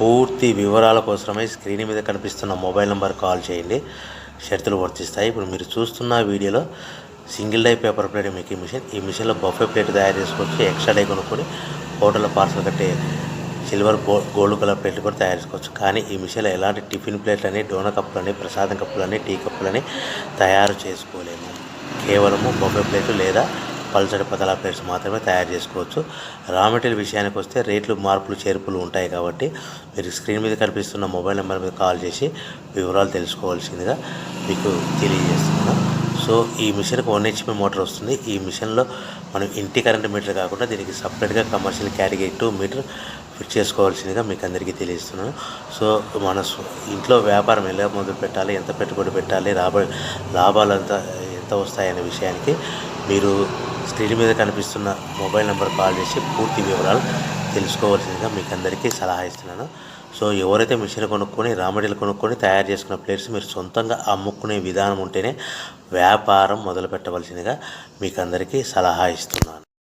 పూర్తి వివరాల కోసమై స్క్రీన్ మీద కనిపిస్తున్న మొబైల్ నెంబర్ కాల్ చేయండి. షరతులు వర్తిస్తాయి. ఇప్పుడు మీరు చూస్తున్న వీడియోలో single die paper plate making machine. ఈ మిషన్లో బఫే ప్లేట్ తయారు చేసుకోవచ్చు. ఎక్స్ట్రా డై కొనుక్కొని హోటల్లో పార్సల్ కట్టే సిల్వర్ గోల్డ్ కలర్ ప్లేట్లు కూడా తయారు చేసుకోవచ్చు. కానీ ఈ మిషన్లో ఎలాంటి టిఫిన్ ప్లేట్లని, డోనా కప్పులని, ప్రసాదం కప్పులని, టీ కప్పులని తయారు చేసుకోలేము. కేవలము బఫే ప్లేట్లు లేదా పల్చడి పతలా ప్లేట్స్ మాత్రమే తయారు చేసుకోవచ్చు. రా మెటీరియల్ విషయానికి వస్తే రేట్లు మార్పులు చేర్పులు ఉంటాయి కాబట్టి మీరు స్క్రీన్ మీద కనిపిస్తున్న మొబైల్ నెంబర్ మీద కాల్ చేసి వివరాలు తెలుసుకోవాల్సిందిగా మీకు తెలియజేస్తున్నాను. సో ఈ మిషన్కి 1 HP మోటార్ వస్తుంది. ఈ మిషన్లో మనం ఇంటి కరెంట్ మీటర్ కాకుండా దీనికి సపరేట్గా కమర్షియల్ కేటగిరీ 2 మీటర్ ఫిట్ చేసుకోవాల్సిందిగా మీకు అందరికీ తెలియజేస్తున్నాను. సో మన ఇంట్లో వ్యాపారం ఎలా మొదలు పెట్టాలి, ఎంత పెట్టుబడి పెట్టాలి, లాభాలు ఎంత వస్తాయనే విషయానికి మీరు స్క్రీన్ మీద కనిపిస్తున్న మొబైల్ నెంబర్ కాల్ చేసి పూర్తి వివరాలు తెలుసుకోవాల్సిందిగా మీకు అందరికీ సలహా ఇస్తున్నాను. సో ఎవరైతే మిషన్ కొనుక్కొని రా మెటీరియల్ కొనుక్కొని తయారు చేసుకున్న ప్లేట్స్ మీరు సొంతంగా అమ్ముకునే విధానం ఉంటేనే వ్యాపారం మొదలు పెట్టవలసిందిగా మీకు అందరికీ సలహా ఇస్తున్నాను.